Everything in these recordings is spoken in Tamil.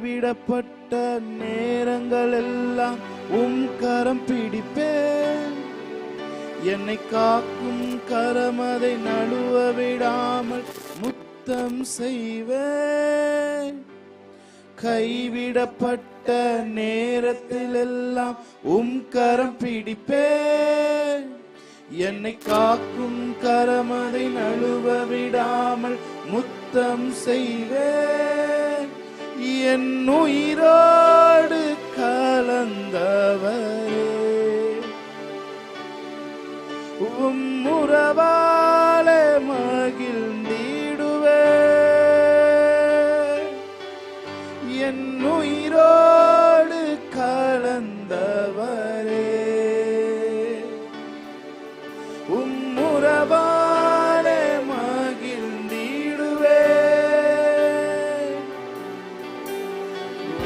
கைவிடப்பட்ட நேரங்கள் எல்லாம் கரம் பிடிப்பேன். என்னை காக்கும் கரம் அதை நழுவ விடாமல் முத்தம் செய்வேன். கைவிடப்பட்ட நேரத்தில் எல்லாம் கரம் பிடிப்பேன். என்னை காக்கும் கரம் அதை நழுவ விடாமல் முத்தம் செய்வேன். என் உயிரோடு கலந்தவரே, உறவாலே மகிழ்ந்திடுவேன். என் உயிரோடு கலந்தவரே, உறவாலே மகிழ்ந்திடுவேன்.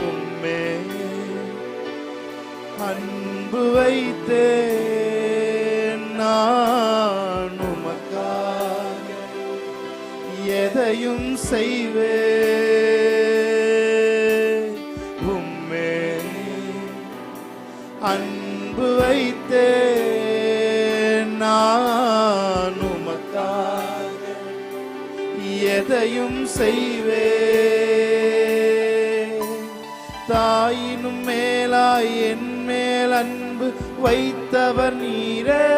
உம்மே அன்பு வைத்தேன் நான் உமக்காக எதையும் செய்வேன். உம்மே அன்பு வைத்தேன் நான் உமக்காக எதையும் செய்வேன். தாயினும் மேலாய் என் மேல் அன்பு வைத்தவர் நீரே,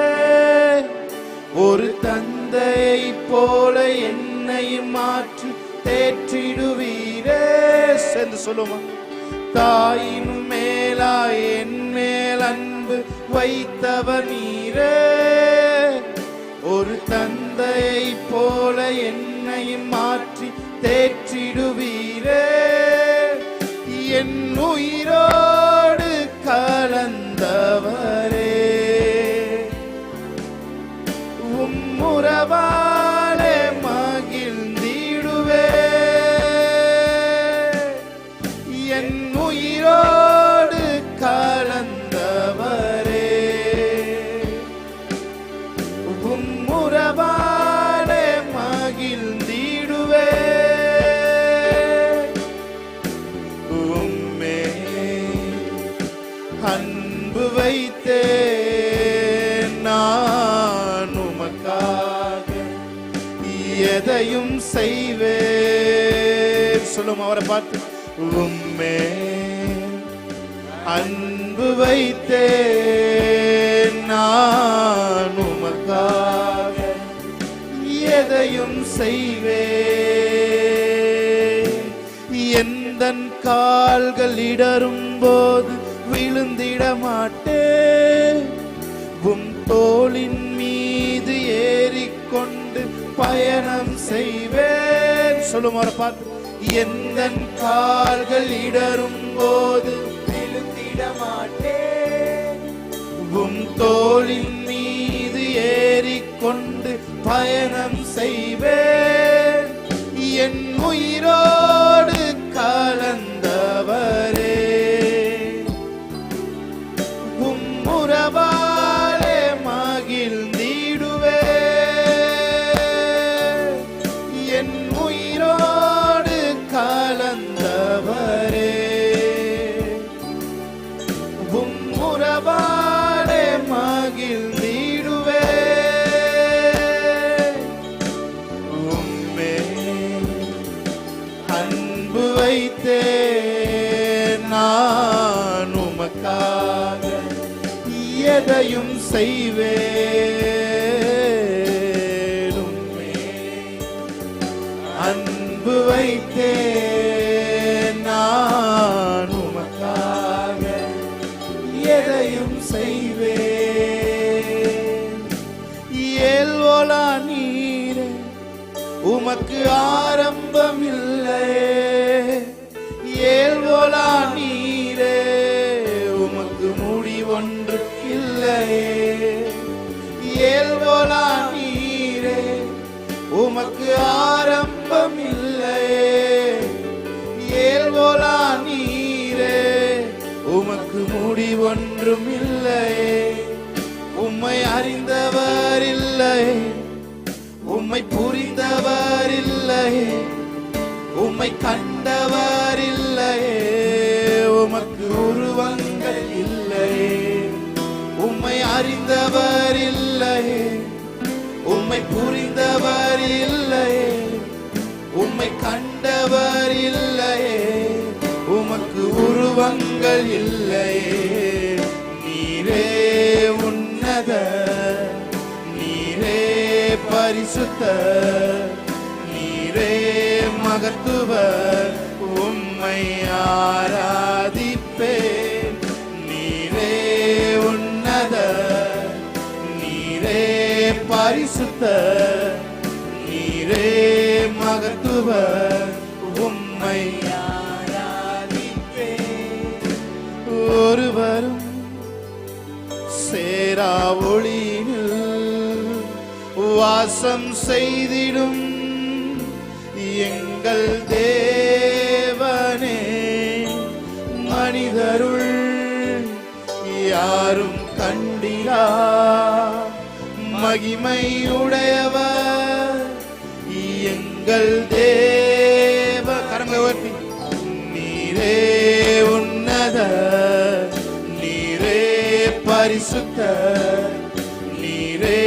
ஒரு தந்தையை போல என்னை மாற்றி தேற்றிடுவீரே. சேர்ந்து சொல்லுமா? தாயினும் மேலாய் என் மேல் அன்பு வைத்தவர் நீரே, ஒரு தந்தையை போல என்னை மாற்றி தேற்றிடுவீரே. என் உயிரோடு கலந்தவரே, உறவாலே மகிழ்ந்திடுவேன். என் உயிரோடு கலந்தவரே, உறவாலே மகிழ்ந்திடுவேன். உம்மே அன்பு வைத்தேன் நான் உமக்காக எதையும் செய்வேன். சொல்லும் அவரை பார்த்து, உம்மே அன்பு வைத்தேன் நான் உமக்காக எதையும் செய்வேன். எந்தன் கால்கள் இடரும் போது விழுந்திட மாட்டேன். உம் தோளின் மீது ஏறிக்கொண்டு பயணம் செய்வேன். சொல்லும் அவரை பார்த்து, எந்தன் கால்கள் இடரும் போது விழுந்திட மாட்டேன். உம் தோளின் மீது ஏறிக்கொண்டு பயணம் செய்வேன். என் உயிரோடு கலந்தவரே, உறவாலே மகிழ்ந்திடுவேன். என் உயிரோடு கலந்தவரே, உறவாலே மகிழ்ந்திடுவேன். உம்மே அன்பு வைத்தேன் நான் உமக்காக எதையும் செய்வேன். உம்மே அன்பு வைத்தேன் நான் உமக்காக எதையும் செய்வேன். ஏல்வோலா நீரே, உமக்கு ஆரம்பம் இல்லையே. ஏல்வோலா நீரே, உமக்கு முடிவொன்று இல்லையே. ஏல்வோலா நீரே, உமக்கு ஆரம்பம் இல்லையே. ஏல்வோலா நீரே, உமக்கு முடிவொன்றும் இல்லையே. உம்மை அறிந்தவர் இல்லையே, உம்மை புரிந்தவர் இல்லையே, உம்மை கண்டவர் இல்லையே. உமக்கு உருவங்கள் இல்லையே, உம்மை அறிந்தவர் இல்லையே, உம்மை புரிந்தவர் இல்லையே, உம்மை கண்டவர் இல்லையே, உமக்கு உருவங்கள் இல்லையே. நீரே உன்னத, நீரே பரிசுத்த, நீரே மகத்துவர், உம்மை ஆராதிப்பேன். நீரே உன்னத, நீரே பரிசுத்த, நீரே மகத்துவர், உம்மை ஆராதிப்பேன். ஒருவரும் சேரா ஒளியில் வாசம் செய்திடும் எங்கள் தேவனே, மனிதருள் யாரும் கண்டிரா மகிமையுடையவர் எங்கள் தேவ. கரங்களை உயர்த்தி நீரே உன்னத, நீரே பரிசுத்த, நீரே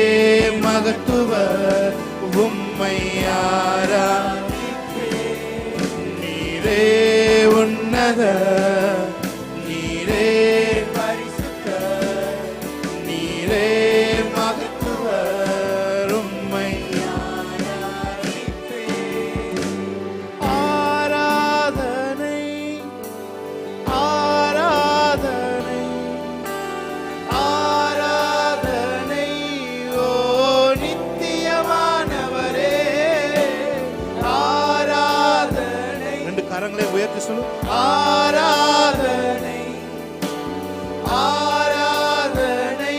மகத்துவர், உம்மை ஆராதிப்பேன். நீரே உன்னத, நீரே பரிசுத்த, நீரே மகத்துவர், உம்மை ஆராதிப்பேன். ஆராதனை ஆராதனை ஆராதனை ஓ நித்தியமானவரே, ஆராதனை. ரெண்டு கரங்களை உயர்த்தி சொல்லு. ஆராதனை ஆராதனை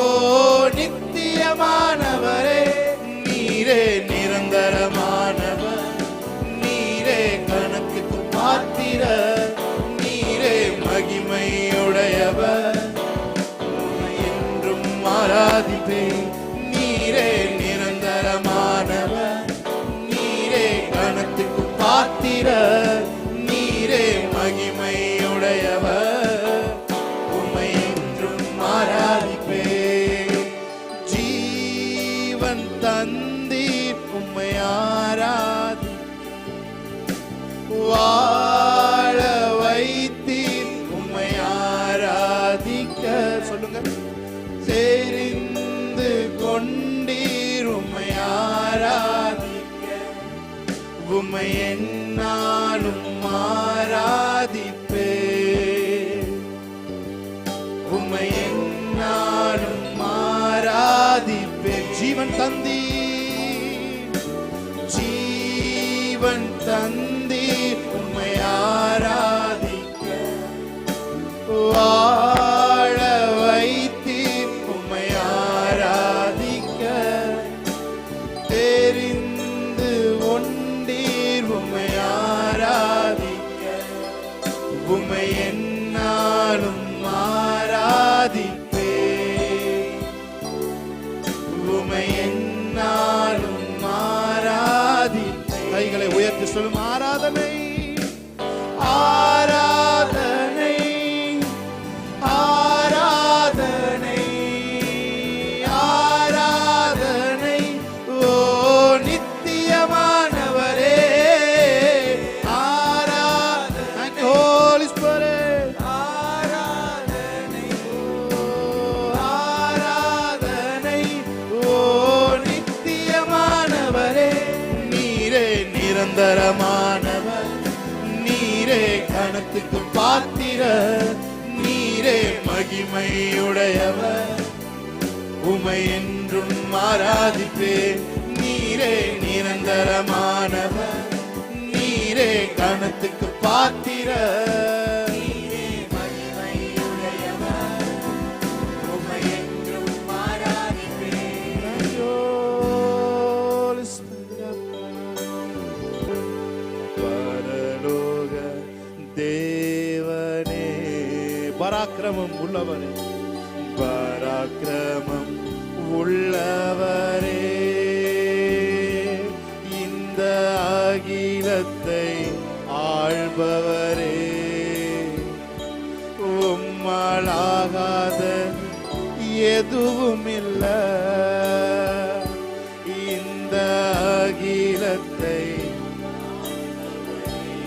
ஓ நித்தியமானவரே, நீரே நிரந்தரமானவர், நீரே கணக்குக்கு பாத்திர, நீரே மகிமையுடையவர், என்றும் ஆராதிப்பேன். நீரே நிரந்தரமானவர், நீரே கணத்துக்கு பாத்திர, நீரே மகிமையுடையவர், உம்மை என்றும் ஆராதிப்பேன். ஜீவன் தந்தீர், உம்மை ஆராதி, வாழ வைத்தீர், உம்மை ஆராதிக்க. சொல்லுங்க. தெரிந்து கொண்டீர், உம்மை ஆராதிக்க, உம்மை என்னாலும் ஆராதிப்பேன், உம்மை என்னாலும் ஆராதிப்பேன். ஜீவன் தந்தீர், ஜீவன் தந்தீர், உம்மை ஆராதிக்க, வாழ வைத்தீர், உம்மை ஆராதிக்க, தெரிந்து கொண்டீர், உம்மை ஆராதிக்க, உம்மை என்னாலும் ஆராதிப்பேன், உம்மை என்னாலும் ஆராதிப்பேன். கைகளை உயர்த்தி சொல்லும். ஆராதனை ஆராதனை ஆராதனை ஆராதனை ஓ நித்தியமானவரே, ஆராதனை. ஹோலி ஸ்பிரிட் ஆராதனை ஓ ஆராதனை ஓ நித்தியமானவரே, நீரே நிரந்தரமானவர், நீரே கணத்துக்கு பாத்திர, நீரே மகிமையுடையவர், உம்மை என்றும் ஆராதிப்பேன். நீரே நிரந்தரமானவர், நீரே கணத்துக்கு பாத்திர, நீரே மகிமையுடையவர், உம்மை என்றும் ஆராதிப்பேன். பரலோக தேவனே, பராக்கிரமம் உள்ளவரே, பராக்கிரமம் உள்ளவரே, இந்த அகிலத்தை ஆள்பவரே, உம்மாலாகாத எதுவும் இல்ல. இந்த அகிலத்தை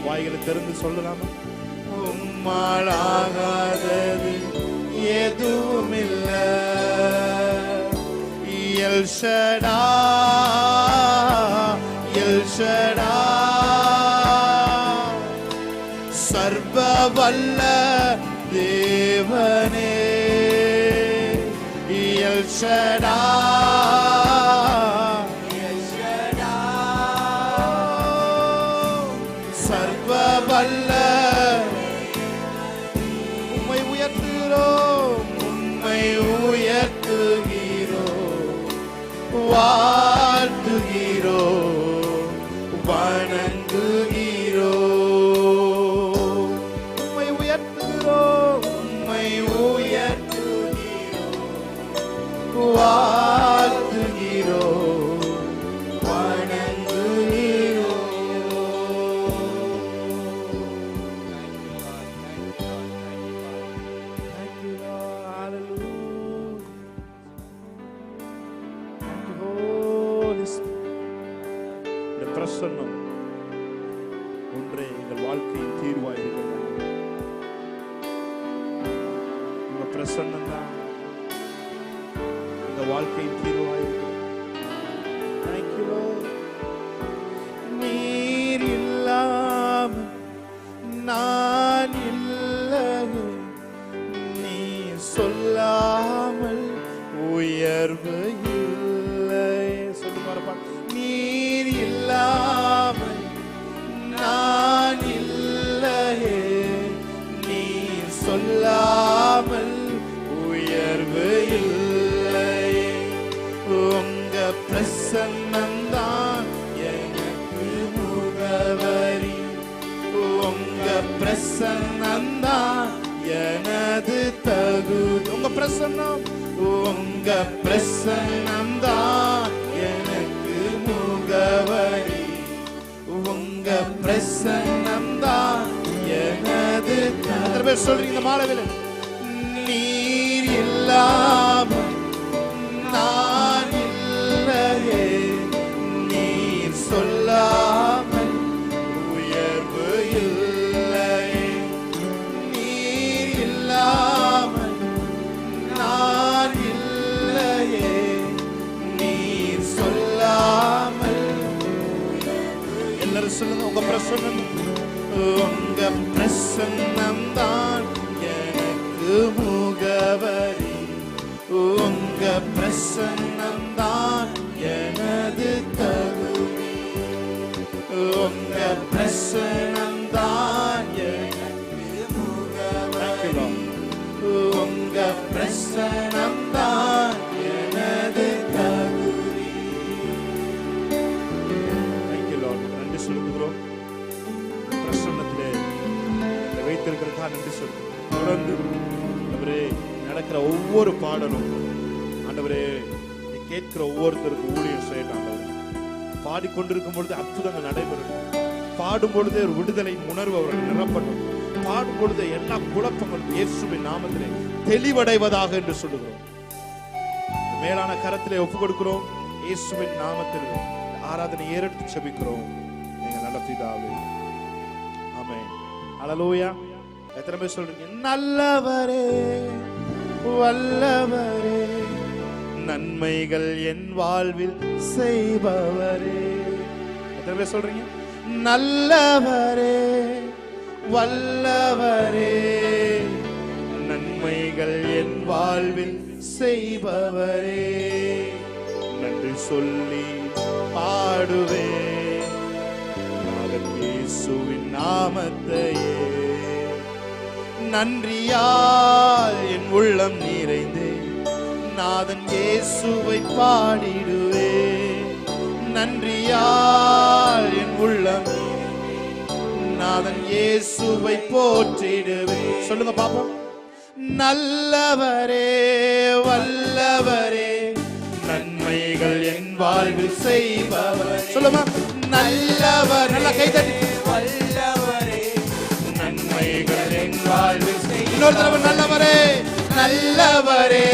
வாய்களை திறந்து சொல்லலாமா? உம்மாலாகாதது எதுவும் இல்ல. எல் ஷடா, எல் ஷடா, சர்வ வல்ல தேவனே. எல் ஷடா, எல் ஷடா, சர்வ வல்ல. உம்மை உயர்த்துகிறோம், உம்மை உயர்த்துகிறோம், வாழ்த்துகிறோம், வணங்குகிறோம். உம்மை உயர்த்துகிறோம், உம்மை உயர்த்துகிறோம், வாழ்த்துகிறோம், வணங்குகிறோம். Thank you, Lord. Hallelujah. Thank you, Holy Spirit. இந்த பிரசன்னம் ஒன்றே எங்கள் வாழ்க்கையின் தீர்வாயிருக்கிறது. உங்க பிரசன்னம் தான் இந்த வாழ்க்கையின் தீர்வாயிருக்கிறது. Thank you, Lord. நீர் இல்லாமல் நான் இல்லையே, நீ சொல்லாமல் உயர்வு இல்லை. சொல்லுமாறப்பா. நீர் இல்லாமல் நான் இல்லையே, நீ சொல்லாமல் உயர்வு இல்லை. உங்க பிரசன்னம்தான் எனக்கு முகவரி, உங்க பிரசன்னம்தான் எனது தகுதி. உங்க பிரசன்னம், உங்க பிரசன்னம்தான் எனக்கு முகவரி, உங்க பிரசன்னம்தான் எனது தகுதி. சொல்றீங்க இந்த மாலையில், நீர் இல்லாமல் நான் இல்லையே, நீர் சொல்லாமல் உயர்வு இல்லை. நீர் இல்லாமல் நான் இல்லையே, நீர் சொல்லாமல். எல்லாரும் சொல்லுங்க, உங்க பிரசன்னம், உங்க பிரசன்னம் தான் எனக்கு முகவரி, உங்க பிரசன்னம் தான் எனது தகுதி, உங்க பிரசன்னம் தான் எனக்கு முகவரி, உங்க பிரசன்னம் தான் எனது தகுதி. Thank you, Lord. நன்றி சொல்லுகிறோம். பிரசன்னத்திலே வைத்திருக்கிறதா நன்றி சொல்லுகிறோம். தொடர்ந்து ஆண்டவரே நடக்கிற ஒவ்வொரு பாடலும் ஆண்டவரே கேட்கிற ஒவ்வொருத்தருக்கும் ஊழியம் செய்யட்டும். ஆண்டவரே பாடிக்கொண்டிருக்கும் பொழுது அற்புதங்கள் நடைபெறட்டும். பாடும் பொழுதே ஒரு விடுதலையின் உணர்வு அவர்கள் நிரப்பட்டும். பாடும் பொழுது எல்லா குழப்பங்களும் இயேசுவின் நாமத்திலே தெளிவடைவதாக என்று சொல்லுகிறோம். மேலான கரத்திலே ஒப்புக் கொடுக்கிறோம். இயேசுவின் நாமத்தில் ஆராதனை ஏறெடுத்து செபிக்கிறோம். நீங்க நல்ல பிதாவே. ஆமென். ஹல்லேலூயா. எத்தனை பேர் சொல்றீங்க? நல்லவரே, வல்லவரே, நன்மைகள் என் வாழ்வில் செய்பவரே. எத்தனை பேர் சொல்றீங்க? நல்லவரே, வல்லவரே, நன்மைகள் என் வாழ்வில் செய்பவரே. நன்றி சொல்லி பாடுவே நாதன் இயேசுவின் நாமத்தையே. நன்றியால் என் உள்ளம் நிறைந்தே நாதன் இயேசுவை பாடிடுவே. நன்றியால் என் உள்ளம் நாதன் இயேசுவை போற்றிடுவே. சொல்லுங்க பாப்போம். நல்லவரே, வல்லவரே, நன்மைகள் என் வாழ்வில் செய்பவர். சொல்லுமா. நல்லவர். நல்ல கைதட்டி. வல்லவரே, நன்மைகள் என் வாழ்வில் செய்பவர். இன்னொரு தடவை நல்லவரே, நல்லவரே,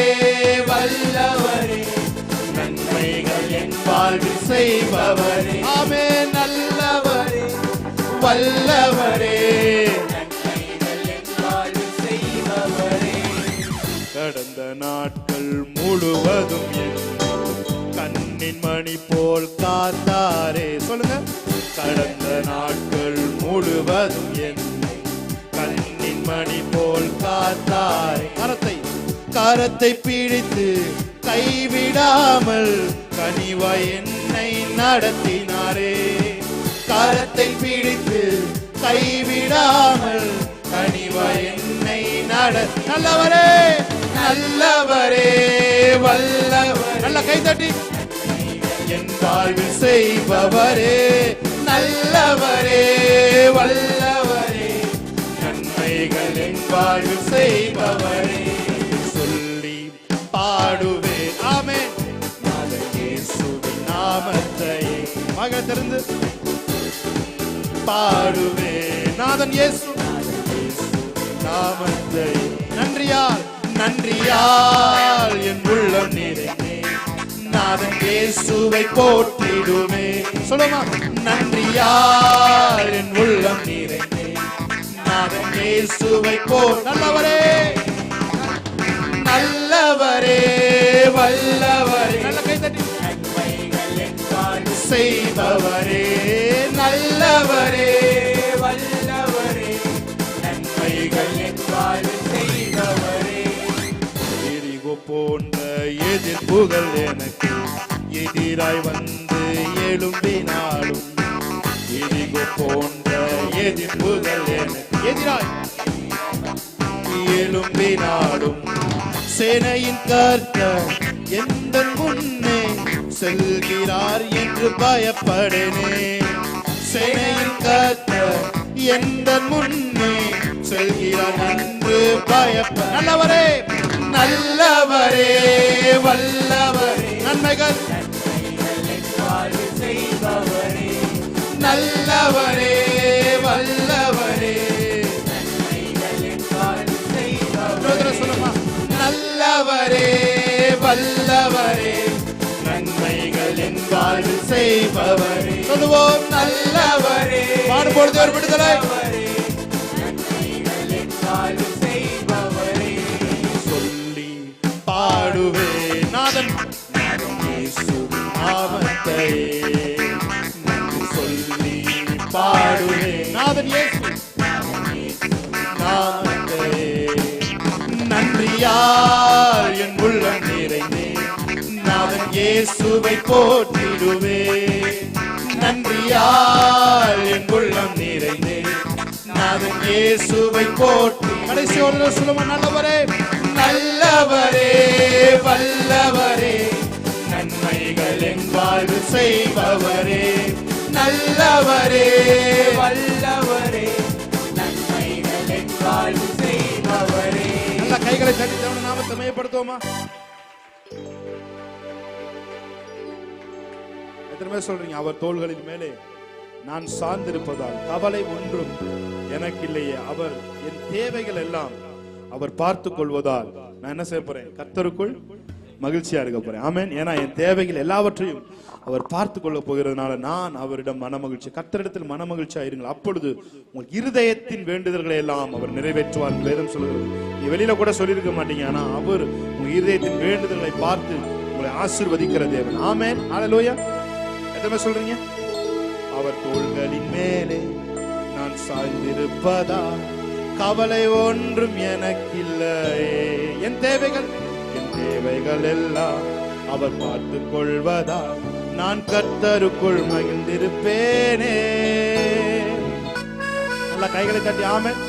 வல்லவரே, நன்மைகள் என் வாழ்வில் செய்பவரே. ஆமென். நல்லவரே, வல்லவரே, நன்மைகள் என் வாழ்வில் செய்பவரே. கடந்த நாட்கள் முழுவதும் கண்ணின் மணி போல் காத்தாரே. சொல்லுங்க. கடந்த நாட்கள் முழுவதும் என்னை கண்ணின் மணி போல் காத்தாரே. கரத்தை பிடித்து கைவிடாமல் கனிவாய் என்னை நடத்தினாரே. கரத்தை பிடித்து கைவிடாமல் கனிவாய் என்னை நல்லவரே, நல்லவரே, வல்லவரே. நல்ல கைதட்டி. என் வாழ்வில் செய்பவரே, நல்லவரே, வல்லவரே, நன்மைகள் என் வாழ்வில் செய்பவரே. சொல்லி பாடுவேன். ஆமென். நாதன் இயேசுவின் நாமத்தை மகள் திறந்து பாடுவேன். நாதன் இயேசு நாமத்தை நன்றியால், நன்றியால் என் உள்ளம் நிறைந்தே நாதன் இயேசுவை போற்றிடுமே. சொல்லுமா. நன்றியால் என் உள்ளம் நிறைந்தே நாதன் இயேசுவை நல்லவரே, நல்லவரே, வல்லவரே. நல்ல கைதட்டி. நன்மைகள் என் வாழ்வில் செய்பவரே, நல்லவரே, வல்லவரே, நன்மைகள் என் வாழ்வில் செய்பவரே. எரிகோ போன்ற எதிர்ப்புகள் எனக்கு எதிராய் வந்து எழும்பினாலும், எரிகோ போன்ற எதிர்ப்புகள் எனக்கு எதிராய் எழும்பினாலும், சேனையின் கர்த்தர் எந்த முன்னே செல்கிறார் என்று பயப்படனே. சேனையின் கர்த்தர் எந்த முன்னே செல்கிறார் என்று பயப்பட. நல்லவரே, நல்லவரே, வல்லவரே, நன்மைகள் செய்பவரே, நல்லவரே, வல்லவரே, சொல்லுமா. நல்லவரே, வல்லவரே, நன்மைகள் என் வாழ்வில் செய்பவரே. சொல்லுவோம். நல்லவரே. பாடும்பொழுது ஒரு விடுதலை. சொல்லி பாடுவே நாதன் நாமத்தை சொல்லி பாடுவே நாதன் இயேசு நாமத்தை. நன்றியால் என் உள்ளம் நிறைந்தே நாதன் இயேசுவை போற்றிடுவே. நன்றியால் என் உள்ளம் நிறைந்தே நாதன் இயேசுவை போற்றி. கடைசி ஒரு சொல்லுமா. நல்லவரே, நல்லவரே, வல்லவரே, நன்மைகள் என் வாழ்வில் செய்பவரே, நல்லவரே, வல்லவரே, நன்மைகள் என் வாழ்வில் செய்பவரே. நல்ல கைகளை தட்டி தேவனுடைய நாமத்தை மகிமைப்படுத்துவோமா. எத்தனை பேர் சொல்றீங்க, அவர் தோள்களின் மேலே நான் சார்ந்திருப்பதால் கவலை ஒன்றும் எனக்கு இல்லையே. அவர் என் தேவைகள் எல்லாம் அவர் பார்த்துக் கொள்வதால் நான் என்ன செய்ய போறேன்? கர்த்தருக்குள் மகிழ்ச்சியா இருக்க போறேன். ஆமென். ஏன்னா என் தேவைகள் எல்லாவற்றையும் அவர் பார்த்து கொள்ள போகிறதுனால நான் அவரிடம் மனமகிழ்ச்சி. கர்த்தரிடத்தில் மனமகிழ்ச்சியா இருங்கள். அப்பொழுது உங்கள் இருதயத்தின் வேண்டுதல்களை எல்லாம் அவர் நிறைவேற்றுவார். வேதம் சொல்கிறது. நீ வெளியில கூட சொல்லியிருக்க மாட்டீங்க, ஆனா அவர் உங்க இருதயத்தின் வேண்டுதல்களை பார்த்து உங்களை ஆசீர்வதிக்கிற தேவன். ஆமென். ஹல்லேலூயா. எத்தனை சொல்றீங்க? அவர் தோள்களின் மேலே நான் சாய்ந்திருப்பதால் கவலை ஒன்றும் எனக்கில்லையே. என் தேவைகள் எல்லாம் அவர் பார்த்துக் கொள்வதால் நான் கர்த்தருக்குள் மகிழ்ந்திருப்பேனே. நல்ல கைகளை தட்டி ஆமென்.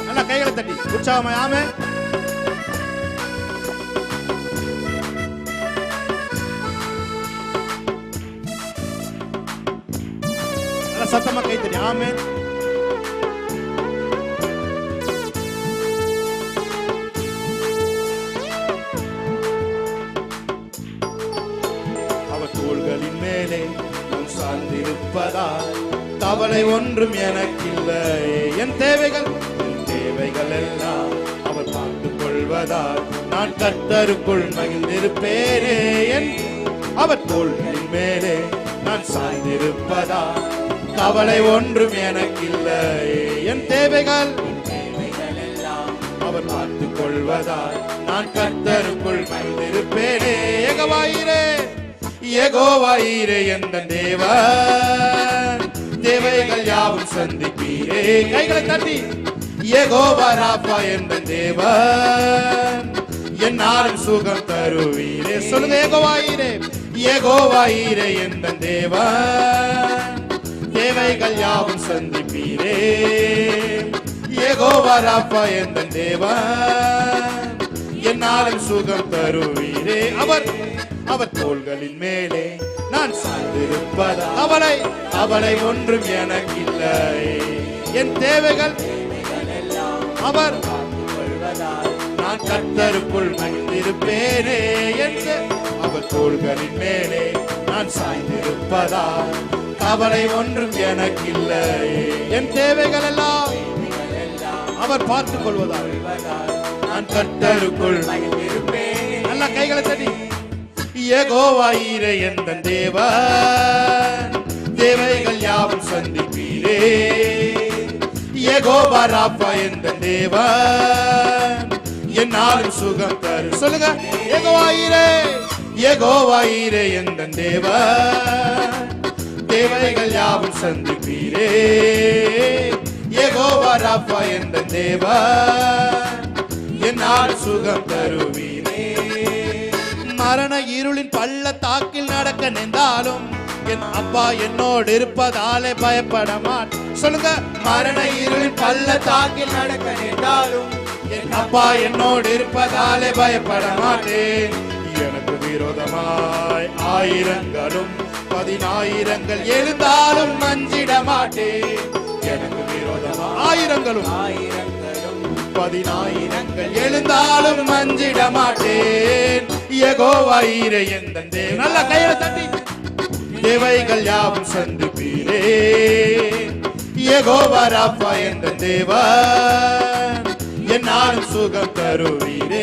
நல்ல கைகளை தட்டி உற்சாகமாய் ஆமென். நல்ல சத்தமா கை தட்டி ஆமென். தோள்களின் மேலே நான் சார்ந்திருப்பதால் கவலை ஒன்றும் எனக்கில்லையே. என் தேவைகள் எல்லாம் அவர் பார்த்துக் கொள்வதால் நான் கர்த்தருக்குள் மகிழ்ந்திருப்பேனே. அவர் தோள்களின் மேலே நான் சாய்ந்திருப்பதால் கவலை ஒன்றும் எனக்கில்லை. என் தேவைகள் எல்லாம் அவர் பார்த்துக் கொள்வதால் நான் கர்த்தருக்குள் மகிழ்ந்திருப்பேனே. யெகோவாயீரே எந்த தேவன், தேவைகள் யாவும் சந்திப்பீரே. கைகளை தட்டி யெகோவா ராபா எந்த தேவன், என்னாலும் சுகம் தருவீரே. சொல்லுங்க யெகோவாயீரே எந்த தேவன், தேவைகள் யாவும் சந்திப்பீரே. யெகோவா ராபா எந்த தேவன், என்னாலும் சுகம் தருவீரே. அவர் தோள்களின் மேலே நான் சார்ந்திருப்பதா கவலை ஒன்றும் எனக்கில்லை. என் தேவைகள் அவர் நான் கர்த்தருக்குள் மகிழ்ந்திருப்பேனே என்று அவர் தோள்களின் மேலே நான் சாய்ந்திருப்பதால் கவலை ஒன்றும் எனக்கில்லை. என் தேவைகள் எல்லாம் அவர் பார்த்துக் கொள்வதால் நான் கர்த்தருக்குள் மகிழ்ந்திருப்பேன். நல்ல கைகளை தட்டி யெகோவாயீரே எந்த தேவன், தேவைகள் யாவும் சந்திப்பீரே. யெகோவா ராபா எந்த தேவன், என்னாலும் சுகம் தரு. சொல்லுங்க யெகோவாயீரே எந்த தேவன், தேவைகள் யாவும் சந்திப்பீரே. யெகோவா ராபா எந்த தேவன், என்னாலும் சுகம் தருவீரே. மரண இருளின் பள்ளத்தாக்கில் நடக்க நின்றாலும் என் அப்பா என்னோடு இருப்பதாலே பயப்பட மாட்டேன். சொல்லுங்க மரண இருளின் பள்ளத்தாக்கில் நடக்க நின்றாலும் என் அப்பா என்னோடு இருப்பதாலே பயப்பட மாட்டேன். எனக்கு விரோதமாய் ஆயிரங்களும் 10,000 எழுந்தாலும் மஞ்சிட மாட்டேன். எனக்கு விரோதமாய் ஆயிரங்களும் 10,000 எழுந்தாலும் மஞ்சிட மாட்டேன். யெகோவாயீரே எந்த தேவன், நல்ல கையை தட்டி தேவைகள் யாவும் சந்திப்பீரே. யெகோவா ராபா எந்த தேவன், என்னாலும் சுகம் தருவீரே.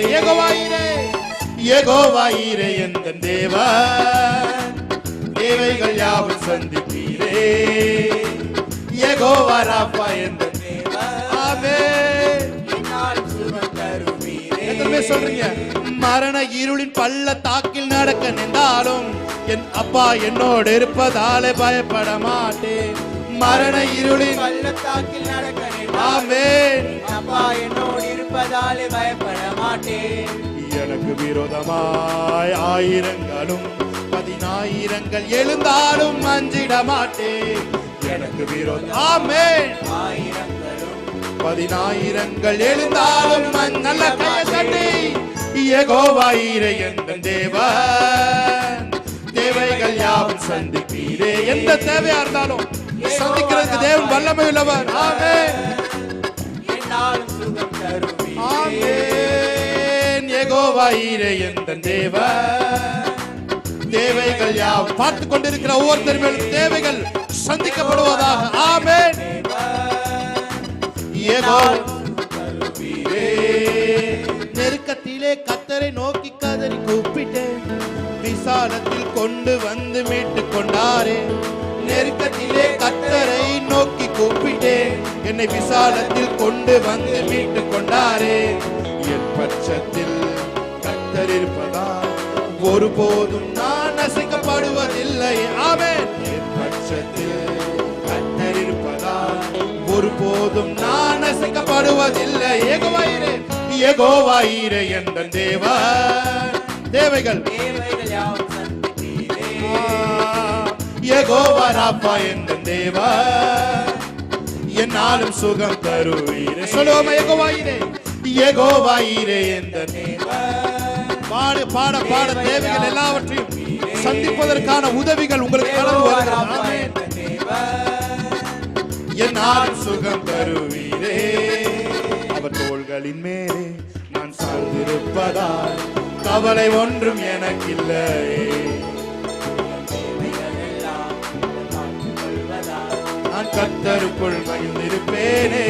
யெகோவாயீரே எந்த தேவன், தேவைகள் யாவும் சந்திப்பீரே. யெகோவா ராபா எந்த தேவன், ஆமென், என்னாலும் சுகம் தருவீரே. எத்தனை சொல்றீங்க? மரண இருளின் பள்ளத்தாக்கில் நடக்க நின்றாலும் என் அப்பா என்னோடு இருப்பதாலே பயப்பட மாட்டேன். மரண இருளின் பள்ளத்தாக்கில் நடக்க நின்றாலும் அப்பா என்னோடு இருப்பதாலே பயப்பட மாட்டேன். எனக்கு விரோதமாய் ஆயிரங்களும் 10,000 எழுந்தாலும் மஞ்சிட மாட்டேன். எனக்கு விரோதம் ஆமென் ஆயிரங்களும் 10,000 எழுந்தாலும் நல்ல கையை தட்டி யெகோவாயீரே எந்த தேவன், தேவைகள் யாவும் சந்திப்பீரே. எந்த தேவையா இருந்தாலும் சந்திக்கிறதுக்கு தேவன் வல்லமை உள்ளவர். ஆமென், என்னாலும் சுகம் தருவீரே. ஆமென், யெகோவாயீரே எந்த தேவன், தேவைகள் யாவும் பார்த்து கொண்டிருக்கிற ஒவ்வொருத்தர் மேலும் தேவைகள் சந்திக்கப்படுவதாக. ஆமென், நெருக்கத்திலே கர்த்தரை நோக்கி கதறி கூப்பிட்டேன், விசாலத்தில் கொண்டு வந்து மீட்டுக் கொண்டாரே. நெருக்கத்திலே கர்த்தரை நோக்கி கூப்பிட்டேன், என்னை விசாலத்தில் கொண்டு வந்து மீட்டுக் கொண்டாரே. என் பட்சத்தில் கர்த்தர் இருப்பதால் ஒருபோதும் நான் அசைக்கப்படுவதில்லை. ஆமென், என் பட்சத்தில் கர்த்தர் இருப்பதால் ஒருபோதும் நான் அசைக்கப்படுவதில்லை. யெகோவாயீரே எந்த தேவன், தேவைகள் யாவும் சந்திப்பீரே. யெகோவா ராபா எந்த தேவன், என்னாலும் சுகம் தருவீரே. சொல்லுவோம் யெகோவாயீரே எந்த தேவன். பாட தேவைகள் எல்லாவற்றையும் சந்திப்பதற்கான உதவிகள் உங்களுக்கு கடந்து வருகிறது. என்னாலும் சுகம் தருவீரே. அவர் தோள்களின் மேலே நான் சார்ந்திருப்பதால் கவலை ஒன்றும் எனக்கில்லை. நான் கர்த்தருக்குள் மகிழ்ந்திருப்பேனே.